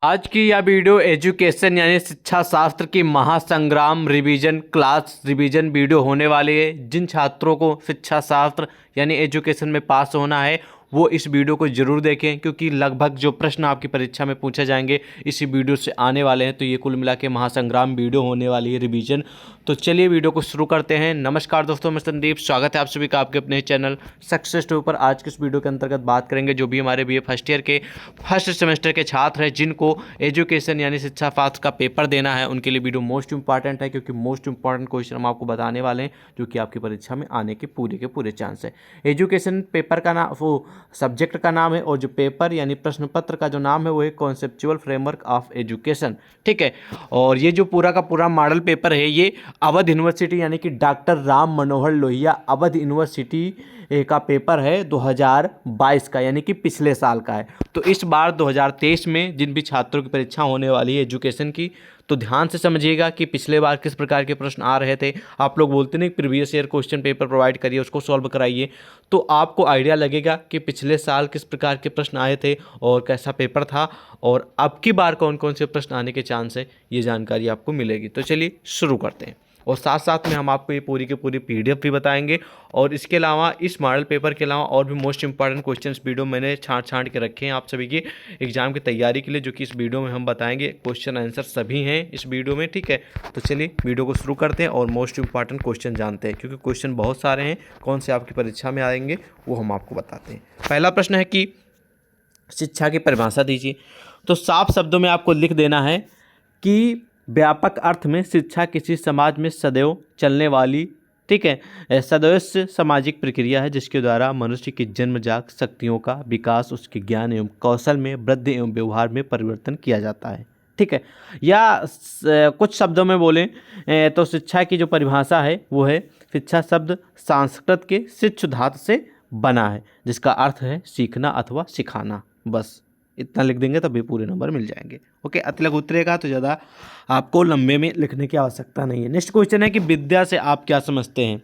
आज की यह वीडियो एजुकेशन यानी शिक्षा शास्त्र की महासंग्राम रिवीजन क्लास रिवीजन वीडियो होने वाली है। जिन छात्रों को शिक्षा शास्त्र यानी एजुकेशन में पास होना है वो इस वीडियो को जरूर देखें, क्योंकि लगभग जो प्रश्न आपकी परीक्षा में पूछे जाएंगे इसी वीडियो से आने वाले हैं। तो ये कुल मिला के महासंग्राम वीडियो होने वाली है रिवीजन। तो चलिए वीडियो को शुरू करते हैं। नमस्कार दोस्तों, मैं संदीप, स्वागत है आप सभी का आपके अपने चैनल सक्सेस टू पर। आज के इस वीडियो के अंतर्गत बात करेंगे जो भी हमारे बीए फर्स्ट ईयर के फर्स्ट सेमेस्टर के छात्र हैं जिनको एजुकेशन यानी शिक्षा शास्त्र का पेपर देना है, उनके लिए वीडियो मोस्ट इंपॉर्टेंट है, क्योंकि मोस्ट इंपॉर्टेंट क्वेश्चन हम आपको बताने वाले हैं जो कि आपकी परीक्षा में आने के पूरे चांस है। एजुकेशन पेपर का नाम, वो सब्जेक्ट का नाम है, और जो पेपर यानी प्रश्न पत्र का जो नाम है वो है कॉन्सेप्चुअल फ्रेमवर्क ऑफ एजुकेशन। ठीक है, और ये जो पूरा का पूरा मॉडल पेपर है ये अवध यूनिवर्सिटी यानी कि डॉक्टर राम मनोहर लोहिया अवध यूनिवर्सिटी का पेपर है 2022 का, यानी कि पिछले साल का है। तो इस बार 2023 में जिन भी छात्रों की परीक्षा होने वाली है एजुकेशन की, तो ध्यान से समझिएगा कि पिछले बार किस प्रकार के प्रश्न आ रहे थे। आप लोग बोलते नहीं previous year question paper provide करिए, उसको सॉल्व कराइए, तो आपको आइडिया लगेगा कि पिछले साल किस प्रकार के प्रश्न आए थे और कैसा पेपर था, और अब की बार कौन कौन से प्रश्न आने के चांस है, ये जानकारी आपको मिलेगी। तो चलिए शुरू करते हैं, और साथ साथ में हम आपको ये पूरी की पूरी पीडीएफ भी बताएंगे। और इसके अलावा इस मॉडल पेपर के अलावा और भी मोस्ट इंपॉर्टेंट क्वेश्चंस वीडियो मैंने छांट के रखे हैं आप सभी की एग्जाम की तैयारी के लिए, जो कि इस वीडियो में हम बताएंगे। क्वेश्चन आंसर सभी हैं इस वीडियो में। ठीक है, तो चलिए वीडियो को शुरू करते हैं और मोस्ट इंपॉर्टेंट क्वेश्चन जानते हैं, क्योंकि क्वेश्चन बहुत सारे हैं, कौन से आपकी परीक्षा में आएंगे वो हम आपको बताते हैं। पहला प्रश्न है कि शिक्षा की परिभाषा दीजिए। तो साफ शब्दों में आपको लिख देना है कि व्यापक अर्थ में शिक्षा किसी समाज में सदैव चलने वाली, ठीक है, सदस्य सामाजिक प्रक्रिया है जिसके द्वारा मनुष्य की जन्मजात शक्तियों का विकास उसके ज्ञान एवं कौशल में वृद्धि एवं व्यवहार में परिवर्तन किया जाता है। ठीक है, या कुछ शब्दों में बोलें तो शिक्षा की जो परिभाषा है वो है, शिक्षा शब्द संस्कृत के शिक्ष धातु से बना है जिसका अर्थ है सीखना अथवा सिखाना। बस इतना लिख देंगे तभी पूरे नंबर मिल जाएंगे। ओके, अतिलघु उतरेगा तो ज़्यादा आपको लंबे में लिखने की आवश्यकता नहीं है। नेक्स्ट क्वेश्चन है कि विद्या से आप क्या समझते हैं।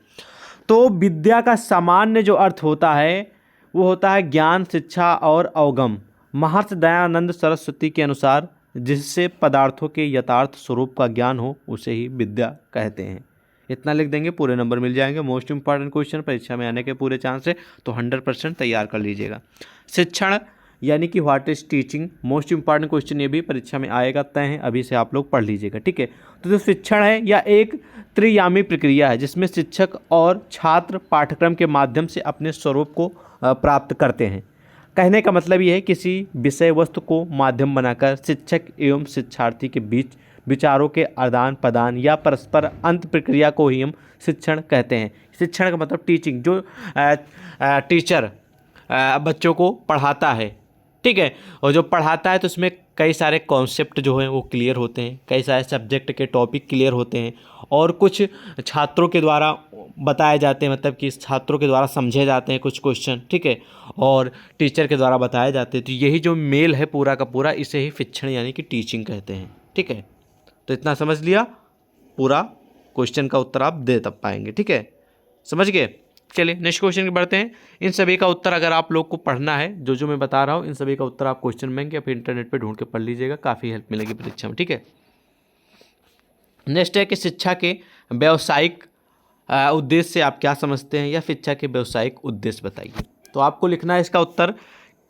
तो विद्या का सामान्य जो अर्थ होता है वो होता है ज्ञान, शिक्षा और अवगम। महर्षि दयानंद सरस्वती के अनुसार जिससे पदार्थों के यथार्थ स्वरूप का ज्ञान हो उसे ही विद्या कहते हैं। इतना लिख देंगे पूरे नंबर मिल जाएंगे। मोस्ट इंपॉर्टेंट क्वेश्चन, परीक्षा में आने के पूरे चांस है, तो 100% तैयार कर लीजिएगा। शिक्षण यानी कि what is teaching, most important question, ये भी परीक्षा में आएगा, तय है, अभी से आप लोग पढ़ लीजिएगा। ठीक है, तो जो शिक्षण है यह एक त्रियामी प्रक्रिया है जिसमें शिक्षक और छात्र पाठ्यक्रम के माध्यम से अपने स्वरूप को प्राप्त करते हैं। कहने का मतलब ये है किसी विषय वस्तु को माध्यम बनाकर शिक्षक एवं शिक्षार्थी के बीच विचारों के आदान प्रदान या परस्पर अंत प्रक्रिया को ही हम शिक्षण कहते हैं। शिक्षण का मतलब टीचिंग, जो टीचर बच्चों को पढ़ाता है। ठीक है, और जो पढ़ाता है तो उसमें कई सारे कॉन्सेप्ट जो हैं वो क्लियर होते हैं, कई सारे सब्जेक्ट के टॉपिक क्लियर होते हैं, और कुछ छात्रों के द्वारा बताए जाते हैं, मतलब कि छात्रों के द्वारा समझे जाते हैं कुछ क्वेश्चन। ठीक है, और टीचर के द्वारा बताए जाते हैं। तो यही जो मेल है पूरा का पूरा, इसे ही शिक्षण यानी कि टीचिंग कहते हैं। ठीक है, तो इतना समझ लिया, पूरा क्वेश्चन का उत्तर आप दे तब पाएंगे। ठीक है, समझ गए। चलिए नेक्स्ट क्वेश्चन की बढ़ते हैं। इन सभी का उत्तर अगर आप लोग को पढ़ना है, जो जो मैं बता रहा हूँ, इन सभी का उत्तर आप क्वेश्चन बैंक या फिर इंटरनेट पे ढूंढ के पढ़ लीजिएगा, काफ़ी हेल्प मिलेगी परीक्षा में। ठीक है, नेक्स्ट है कि शिक्षा के व्यावसायिक उद्देश्य से आप क्या समझते हैं, या शिक्षा के व्यावसायिक उद्देश्य बताइए। तो आपको लिखना है इसका उत्तर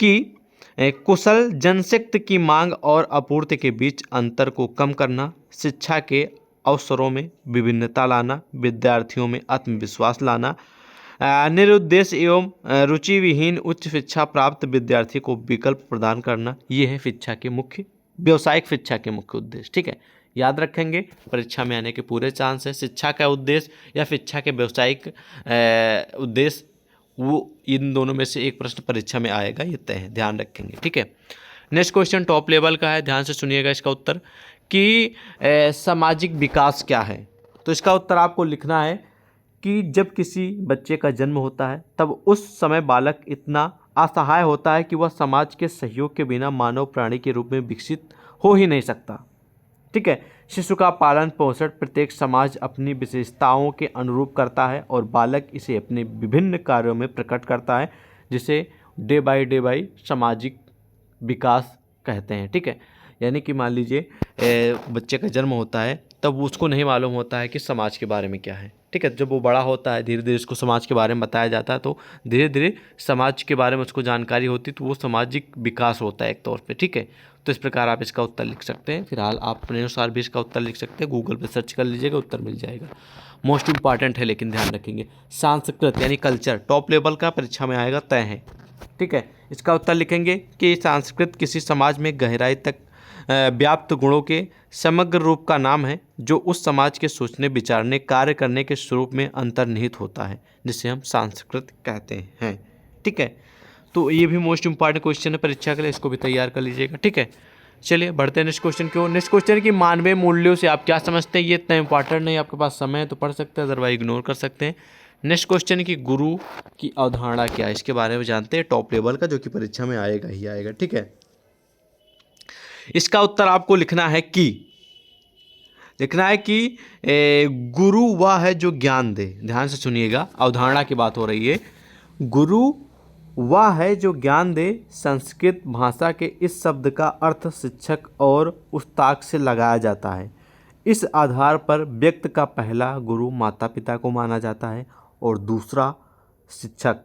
कि कुशल जनशक्ति की मांग और आपूर्ति के बीच अंतर को कम करना, शिक्षा के अवसरों में विभिन्नता लाना, विद्यार्थियों में आत्मविश्वास लाना, निरुद्देश्य एवं रुचि विहीन उच्च शिक्षा प्राप्त विद्यार्थी को विकल्प प्रदान करना, ये है शिक्षा के मुख्य व्यावसायिक शिक्षा के मुख्य उद्देश्य। ठीक है, याद रखेंगे, परीक्षा में आने के पूरे चांस है। शिक्षा का उद्देश्य या शिक्षा के व्यावसायिक उद्देश्य, वो इन दोनों में से एक प्रश्न परीक्षा में आएगा, ये तय है, ध्यान रखेंगे। ठीक है, नेक्स्ट क्वेश्चन टॉप लेवल का है, ध्यान से सुनिएगा इसका उत्तर कि सामाजिक विकास क्या है। तो इसका उत्तर आपको लिखना है कि जब किसी बच्चे का जन्म होता है तब उस समय बालक इतना असहाय होता है कि वह समाज के सहयोग के बिना मानव प्राणी के रूप में विकसित हो ही नहीं सकता। ठीक है, शिशु का पालन पोषण प्रत्येक समाज अपनी विशेषताओं के अनुरूप करता है और बालक इसे अपने विभिन्न कार्यों में प्रकट करता है, जिसे डे बाय सामाजिक विकास कहते हैं। ठीक है, यानी कि मान लीजिए बच्चे का जन्म होता है तब उसको नहीं मालूम होता है कि समाज के बारे में क्या है, ठीक है। जब वो बड़ा होता है धीरे धीरे उसको समाज के बारे में बताया जाता है, तो धीरे धीरे समाज के बारे में उसको जानकारी होती है, तो वो सामाजिक विकास होता है एक तौर पे, ठीक है। तो इस प्रकार आप इसका उत्तर लिख सकते हैं। फिलहाल आप अपने अनुसार भी इसका उत्तर लिख सकते हैं, गूगल पे सर्च कर लीजिएगा, उत्तर मिल जाएगा। मोस्ट इंपॉर्टेंट है लेकिन ध्यान रखेंगे, संस्कृत यानी कल्चर टॉप लेवल का परीक्षा में आएगा, तय है, ठीक है। इसका उत्तर लिखेंगे कि संस्कृत किसी समाज में गहराई तक व्याप्त गुणों के समग्र रूप का नाम है जो उस समाज के सोचने विचारने कार्य करने के स्वरूप में अंतर्निहित होता है, जिसे हम संस्कृत कहते हैं, ठीक है। तो ये भी मोस्ट इंपॉर्टेंट क्वेश्चन है परीक्षा के लिए, इसको भी तैयार कर लीजिएगा, ठीक है। चलिए बढ़ते हैं नेक्स्ट क्वेश्चन की ओर। नेक्स्ट क्वेश्चन की मानवीय मूल्यों से आप क्या समझते हैं। ये इतना इंपॉर्टेंट नहीं, आपके पास समय है तो पढ़ सकते हैं, अदरवाइज इग्नोर कर सकते हैं। नेक्स्ट क्वेश्चन की गुरु की अवधारणा क्या है, इसके बारे में जानते हैं, टॉप लेवल का, जो कि परीक्षा में आएगा ही आएगा, ठीक है। इसका उत्तर आपको लिखना है कि गुरु वह है जो ज्ञान दे। ध्यान से सुनिएगा, अवधारणा की बात हो रही है। गुरु वह है जो ज्ञान दे। संस्कृत भाषा के इस शब्द का अर्थ शिक्षक और उस्ताद से लगाया जाता है। इस आधार पर व्यक्ति का पहला गुरु माता पिता को माना जाता है और दूसरा शिक्षक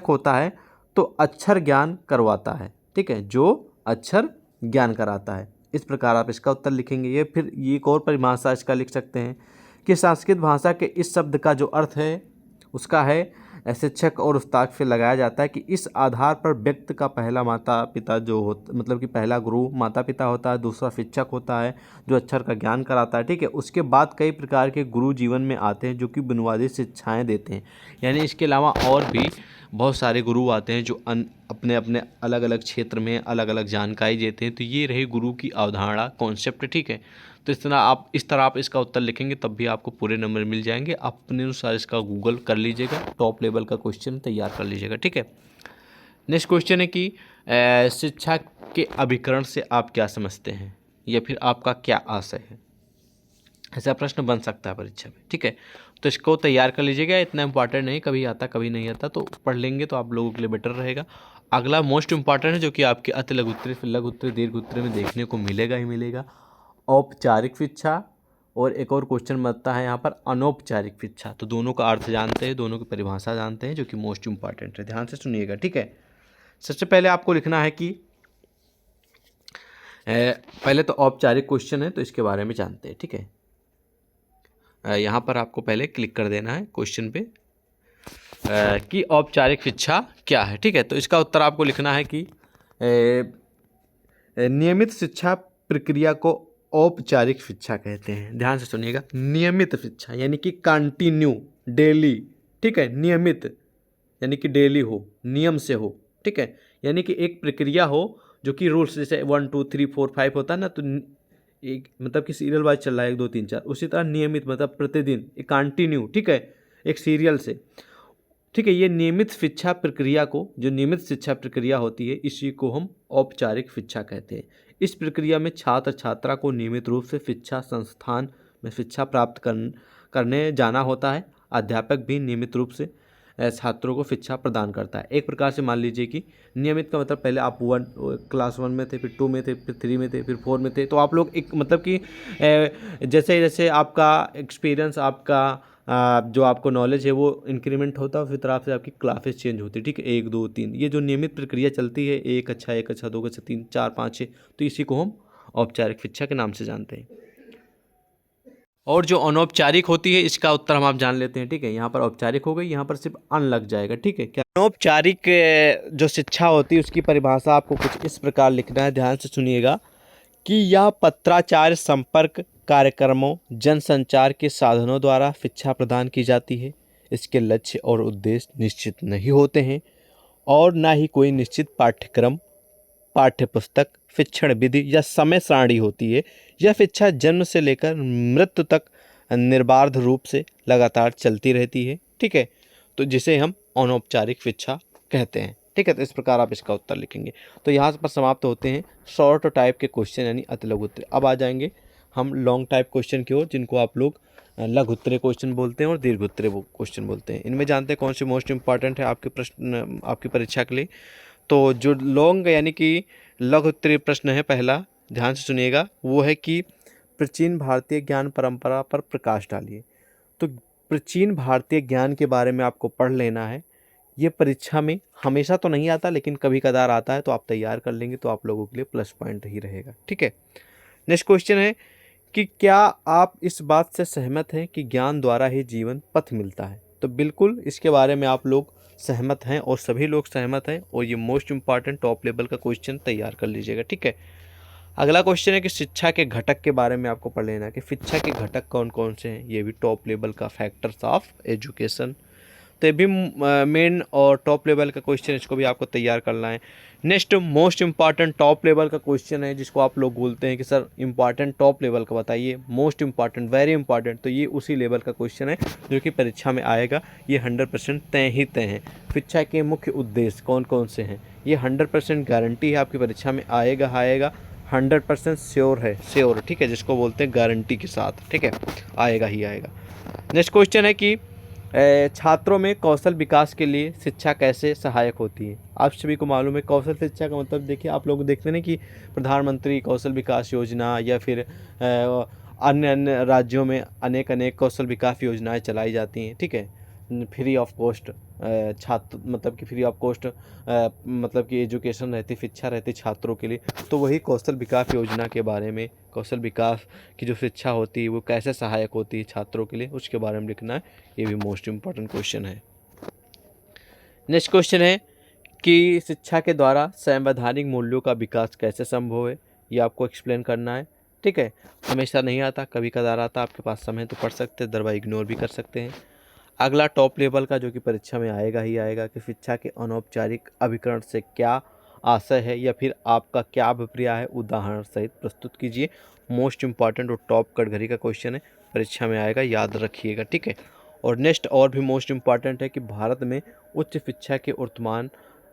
होता है, तो अक्षर ज्ञान करवाता है, ठीक है, जो अक्षर ज्ञान कराता है। इस प्रकार आप इसका उत्तर लिखेंगे। ये फिर ये एक और परिभाषा इसका लिख सकते हैं कि संस्कृत भाषा के इस शब्द का जो अर्थ है उसका है शिक्षक और उस्ताद से लगाया जाता है कि इस आधार पर व्यक्ति का पहला माता पिता जो होता, मतलब कि पहला गुरु माता पिता होता है, दूसरा शिक्षक होता है जो अक्षर का ज्ञान कराता है, ठीक है। उसके बाद कई प्रकार के गुरु जीवन में आते हैं जो कि बुनियादी शिक्षाएं देते हैं। यानी इसके अलावा और भी बहुत सारे गुरु आते हैं जो अपने अपने अलग अलग क्षेत्र में अलग अलग जानकारी देते हैं। तो ये रही गुरु की अवधारणा, कॉन्सेप्ट, ठीक है। तो इस तरह आप इसका उत्तर लिखेंगे तब भी आपको पूरे नंबर मिल जाएंगे। अपने अनुसार इसका गूगल कर लीजिएगा, टॉप लेवल का क्वेश्चन तैयार कर लीजिएगा, ठीक है। नेक्स्ट क्वेश्चन है कि शिक्षा के अभिकरण से आप क्या समझते हैं या फिर आपका क्या आशय है। ऐसा प्रश्न बन सकता है परीक्षा में, ठीक है। तो इसको तैयार कर लीजिएगा, इतना इंपॉर्टेंट नहीं, कभी आता कभी नहीं आता, तो पढ़ लेंगे तो आप लोगों के लिए बेटर रहेगा। अगला मोस्ट इंपॉर्टेंट है जो कि आपके अति लघु उत्तरीय, फिर लघु उत्तरीय, दीर्घ उत्तरीय में देखने को मिलेगा ही मिलेगा, औपचारिक शिक्षा। और एक और क्वेश्चन बनता है यहाँ पर अनौपचारिक शिक्षा। तो दोनों का अर्थ जानते हैं, दोनों की परिभाषा जानते हैं, जो कि मोस्ट इंपॉर्टेंट है, ध्यान से सुनिएगा, ठीक है। सबसे पहले आपको लिखना है कि पहले तो औपचारिक क्वेश्चन है तो इसके बारे में जानते हैं, ठीक है। यहाँ पर आपको पहले क्लिक कर देना है क्वेश्चन पे कि औपचारिक शिक्षा क्या है, ठीक है। तो इसका उत्तर आपको लिखना है कि नियमित शिक्षा प्रक्रिया को औपचारिक शिक्षा कहते हैं। ध्यान से सुनिएगा, नियमित शिक्षा यानी कि कंटिन्यू, डेली, ठीक है। नियमित यानी कि डेली हो, नियम से हो, ठीक है। यानी कि एक प्रक्रिया हो जो कि रूल्स, जैसे 1 2 3 4 5 होता है ना, तो एक मतलब कि सीरियल वाइज चल रहा है 1 2 3 4, उसी तरह नियमित मतलब प्रतिदिन, एक कंटिन्यू, ठीक है, एक सीरियल से, ठीक है। ये नियमित शिक्षा प्रक्रिया को, जो नियमित शिक्षा प्रक्रिया होती है, इसी को हम औपचारिक शिक्षा कहते हैं। इस प्रक्रिया में छात्र छात्रा को नियमित रूप से शिक्षा संस्थान में शिक्षा प्राप्त करने जाना होता है। अध्यापक भी नियमित रूप से छात्रों को शिक्षा प्रदान करता है। एक प्रकार से मान लीजिए कि नियमित का मतलब पहले आप क्लास 1 में थे, फिर 2 में थे, फिर 3 में थे, फिर 4 में थे, तो आप लोग एक मतलब कि जैसे जैसे आपका एक्सपीरियंस, आपका जो आपको नॉलेज है वो इंक्रीमेंट होता है, फिर तरह से आपकी क्लासेस चेंज होती है, ठीक है। 1 2 3 ये जो नियमित प्रक्रिया चलती है, 1 अच्छा 2 अच्छा 3 4 5 6, तो इसी को हम औपचारिक शिक्षा के नाम से जानते हैं। और जो अनौपचारिक होती है इसका उत्तर हम आप जान लेते हैं, ठीक है। यहाँ पर औपचारिक हो गई, यहाँ पर सिर्फ अन लग जाएगा, ठीक है। क्या अनौपचारिक जो शिक्षा होती है उसकी परिभाषा आपको कुछ इस प्रकार लिखना है, ध्यान से सुनिएगा कि यह पत्राचार संपर्क कार्यक्रमों जनसंचार के साधनों द्वारा शिक्षा प्रदान की जाती है। इसके लक्ष्य और उद्देश्य निश्चित नहीं होते हैं और ना ही कोई निश्चित पाठ्यक्रम, पाठ्यपुस्तक, शिक्षण विधि या समय सारणी होती है। यह शिक्षा जन्म से लेकर मृत्यु तक निर्बाध रूप से लगातार चलती रहती है, ठीक है। तो जिसे हम अनौपचारिक शिक्षा कहते हैं, ठीक है। तो इस प्रकार आप इसका उत्तर लिखेंगे। तो यहाँ पर समाप्त होते हैं शॉर्ट टाइप के क्वेश्चन यानी अति लघु उत्तरीय। अब आ जाएंगे हम लॉन्ग टाइप क्वेश्चन की ओर, जिनको आप लोग लघु उत्तरीय क्वेश्चन बोलते हैं और दीर्घ उत्तरीय क्वेश्चन बोलते हैं। इनमें जानते हैं कौन से मोस्ट इंपॉर्टेंट है आपके प्रश्न, आपकी परीक्षा के लिए। तो जो लॉन्ग यानी कि लघु उत्तरीय प्रश्न है पहला, ध्यान से सुनिएगा, वो है कि प्राचीन भारतीय ज्ञान परंपरा पर प्रकाश डालिए। तो प्राचीन भारतीय ज्ञान के बारे में आपको पढ़ लेना है। ये परीक्षा में हमेशा तो नहीं आता, लेकिन कभी कदार आता है, तो आप तैयार कर लेंगे तो आप लोगों के लिए प्लस पॉइंट ही रहेगा। ठीक है। नेक्स्ट क्वेश्चन है कि क्या आप इस बात से सहमत हैं कि ज्ञान द्वारा ही जीवन पथ मिलता है? तो बिल्कुल इसके बारे में आप लोग सहमत हैं और सभी लोग सहमत हैं, और ये मोस्ट इम्पॉर्टेंट टॉप लेवल का क्वेश्चन तैयार कर लीजिएगा। ठीक है। अगला क्वेश्चन है कि शिक्षा के घटक के बारे में आपको पढ़ लेना है कि शिक्षा के घटक कौन कौन से हैं। ये भी टॉप लेवल का फैक्टर्स ऑफ एजुकेशन, तो ये भी मेन और टॉप लेवल का क्वेश्चन, इसको भी आपको तैयार करना है। Next most important top level का क्वेश्चन है, जिसको आप लोग बोलते हैं कि सर इंपॉर्टेंट टॉप लेवल का बताइए, मोस्ट इंपॉर्टेंट, वेरी इंपॉर्टेंट, तो ये उसी लेवल का क्वेश्चन है जो कि परीक्षा में आएगा। ये 100% तय ही तय है। शिक्षा के मुख्य उद्देश्य कौन कौन से हैं, ये 100% गारंटी है आपकी परीक्षा में आएगा 100% श्योर है, श्योर। ठीक है, जिसको बोलते हैं गारंटी के साथ। ठीक है, आएगा ही आएगा। नेक्स्ट क्वेश्चन है कि छात्रों में कौशल विकास के लिए शिक्षा कैसे सहायक होती है? आप सभी को मालूम है कौशल शिक्षा का मतलब, देखिए आप लोग देखते हैं कि प्रधानमंत्री कौशल विकास योजना या फिर अन्य अन्य राज्यों में अनेक अनेक कौशल विकास योजनाएं चलाई जाती हैं। ठीक है, फ्री ऑफ कॉस्ट छात्र, मतलब कि फ्री ऑफ कॉस्ट मतलब कि एजुकेशन रहती, शिक्षा रहती छात्रों के लिए। तो वही कौशल विकास योजना के बारे में, कौशल विकास की जो शिक्षा होती है वो कैसे सहायक होती है छात्रों के लिए, उसके बारे में लिखना है। ये भी मोस्ट इम्पॉर्टेंट क्वेश्चन है। नेक्स्ट क्वेश्चन है कि शिक्षा के द्वारा संवैधानिक मूल्यों का विकास कैसे संभव है, ये आपको एक्सप्लेन करना है। ठीक है, हमेशा नहीं आता, कभी कदार आता, आपके पास समय तो पढ़ सकते हैं, दरवाई इग्नोर भी कर सकते हैं। अगला टॉप लेवल का जो कि परीक्षा में आएगा ही आएगा कि शिक्षा के अनौपचारिक अभिकरण से क्या आशय है या फिर आपका क्या अभिप्राय है, उदाहरण सहित प्रस्तुत कीजिए। मोस्ट इम्पॉर्टेंट और टॉप कैटेगरी का क्वेश्चन है, परीक्षा में आएगा, याद रखिएगा। ठीक है। और नेक्स्ट और भी मोस्ट इम्पॉर्टेंट है कि भारत में उच्च शिक्षा के वर्तमान,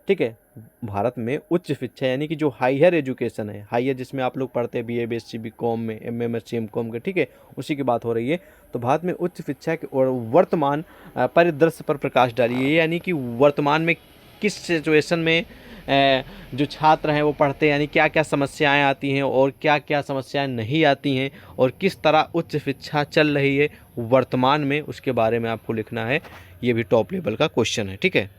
ठीक है, भारत में उच्च शिक्षा यानी कि जो हायर एजुकेशन है, हायर जिसमें आप लोग पढ़ते हैं BA BSc BCom में, MM MSc MCom के, ठीक है, उसी की बात हो रही है। तो भारत में उच्च शिक्षा के और वर्तमान परिदृश्य पर प्रकाश डालिए, यानी कि वर्तमान में किस सिचुएशन में जो छात्र हैं वो पढ़ते हैं, यानी क्या क्या समस्याएं आती हैं और क्या क्या समस्याएं नहीं आती हैं, और किस तरह उच्च शिक्षा चल रही है वर्तमान में, उसके बारे में आपको लिखना है। ये भी टॉप लेवल का क्वेश्चन है। ठीक है,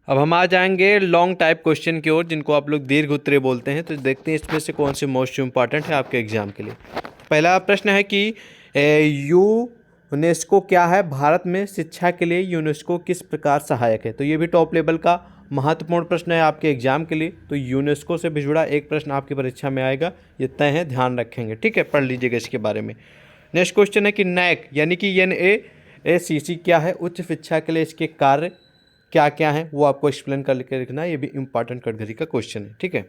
अब हम आ जाएंगे लॉन्ग टाइप क्वेश्चन की ओर, जिनको आप लोग दीर्घ उत्तरीय बोलते हैं। तो देखते हैं इसमें से कौन से मोस्ट इम्पॉर्टेंट है आपके एग्जाम के लिए। पहला प्रश्न है कि यूनेस्को क्या है? भारत में शिक्षा के लिए यूनेस्को किस प्रकार सहायक है? तो ये भी टॉप लेवल का महत्वपूर्ण प्रश्न है आपके एग्जाम के लिए। तो यूनेस्को से भी जुड़ा एक प्रश्न आपकी परीक्षा में आएगा, ये तय है, ध्यान रखेंगे। ठीक है, पढ़ लीजिएगा इसके बारे में। नेक्स्ट क्वेश्चन है कि नैक यानी कि NAACC क्या है? उच्च शिक्षा के लिए इसके कार्य क्या क्या है वो आपको एक्सप्लेन करके लिखना है। ये भी इंपॉर्टेंट कैटेगरी का क्वेश्चन है। ठीक है।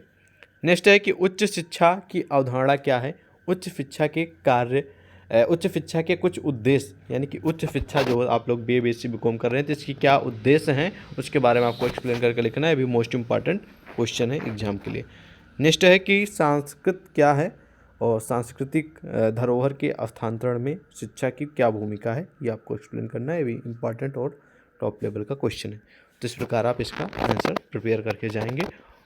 नेक्स्ट है कि उच्च शिक्षा की अवधारणा क्या है? उच्च शिक्षा के कार्य, उच्च शिक्षा के कुछ उद्देश्य, यानी कि उच्च शिक्षा जो आप लोग BA BSc BCom कर रहे हैं तो इसकी क्या उद्देश्य हैं, उसके बारे में आपको एक्सप्लेन करके लिखना है। ये भी मोस्ट इंपॉर्टेंट क्वेश्चन है एग्जाम के लिए। नेक्स्ट है कि संस्कृत क्या है और सांस्कृतिक धरोहर के स्थानांतरण में शिक्षा की क्या भूमिका है, ये आपको एक्सप्लेन करना है। ये भी इंपॉर्टेंट और टॉप लेवल का क्वेश्चन है। तो इस प्रकार आप इसका आंसर प्रिपेयर करके जाएंगे।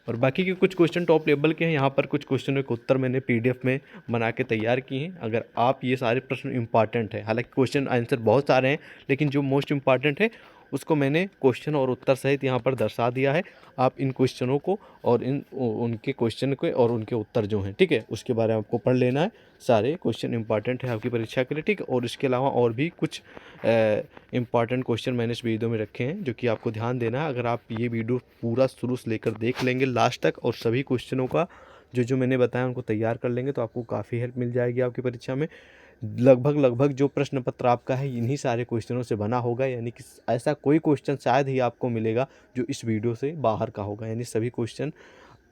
और बाकी के कुछ क्वेश्चन टॉप लेवल के हैं, यहाँ पर कुछ क्वेश्चनों के उत्तर मैंने PDF में बना के तैयार किए हैं। अगर आप ये सारे प्रश्न इंपॉर्टेंट है, हालांकि क्वेश्चन आंसर बहुत सारे हैं, लेकिन जो मोस्ट इंपॉर्टेंट है उसको मैंने क्वेश्चन और उत्तर सहित यहाँ पर दर्शा दिया है। आप इन क्वेश्चनों को और उनके क्वेश्चन को और उनके उत्तर जो हैं, ठीक है, उसके बारे में आपको पढ़ लेना है। सारे क्वेश्चन इंपॉर्टेंट है आपकी परीक्षा के लिए। ठीक है, और इसके अलावा और भी कुछ इंपॉर्टेंट क्वेश्चन मैंने इस वीडियो में रखे हैं जो कि आपको ध्यान देना है। अगर आप ये वीडियो पूरा शुरू से लेकर देख लेंगे लास्ट तक और सभी क्वेश्चनों का जो मैंने बताया उनको तैयार कर लेंगे तो आपको काफ़ी हेल्प मिल जाएगी आपकी परीक्षा में। लगभग जो प्रश्न पत्र आपका है इन्हीं सारे क्वेश्चनों से बना होगा, यानी कि ऐसा कोई क्वेश्चन शायद ही आपको मिलेगा जो इस वीडियो से बाहर का होगा, यानी सभी क्वेश्चन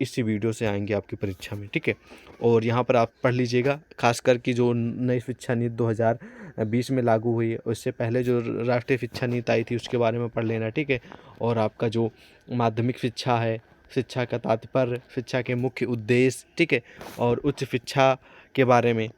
इसी वीडियो से आएंगे आपकी परीक्षा में। ठीक है, और यहाँ पर आप पढ़ लीजिएगा, खासकर कि जो नई शिक्षा नीति 2020 में लागू हुई है, उससे पहले जो राष्ट्रीय शिक्षा नीति आई थी उसके बारे में पढ़ लेना। ठीक है, और आपका जो माध्यमिक शिक्षा है, शिक्षा का तात्पर्य, शिक्षा के मुख्य उद्देश्य, ठीक है, और उच्च शिक्षा के बारे में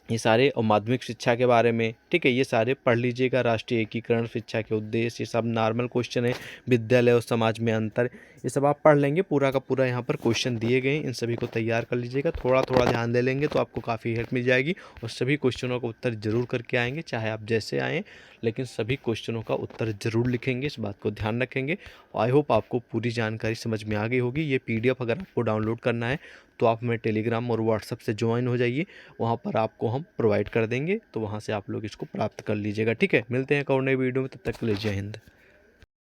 ये सारे और माध्यमिक शिक्षा के बारे में, ठीक है, ये सारे पढ़ लीजिएगा। राष्ट्रीय एकीकरण, शिक्षा के उद्देश्य, ये सब नॉर्मल क्वेश्चन है। विद्यालय और समाज में अंतर, ये सब आप पढ़ लेंगे। पूरा का पूरा यहाँ पर क्वेश्चन दिए गए हैं, इन सभी को तैयार कर लीजिएगा। थोड़ा थोड़ा ध्यान दे लेंगे तो आपको काफ़ी हेल्प मिल जाएगी और सभी क्वेश्चनों का उत्तर जरूर करके आएंगे, चाहे आप जैसे आएँ, लेकिन सभी क्वेश्चनों का उत्तर जरूर लिखेंगे, इस बात को ध्यान रखेंगे। आई होप आपको पूरी जानकारी समझ में आ गई होगी। ये PDF अगर आपको डाउनलोड करना है तो आप हमें टेलीग्राम और व्हाट्सएप से ज्वाइन हो जाइए, वहाँ पर आपको हम प्रोवाइड कर देंगे, तो वहाँ से आप लोग इसको प्राप्त कर लीजिएगा। ठीक है, मिलते हैं एक और नई वीडियो में, तब तक के लिए जय हिंद।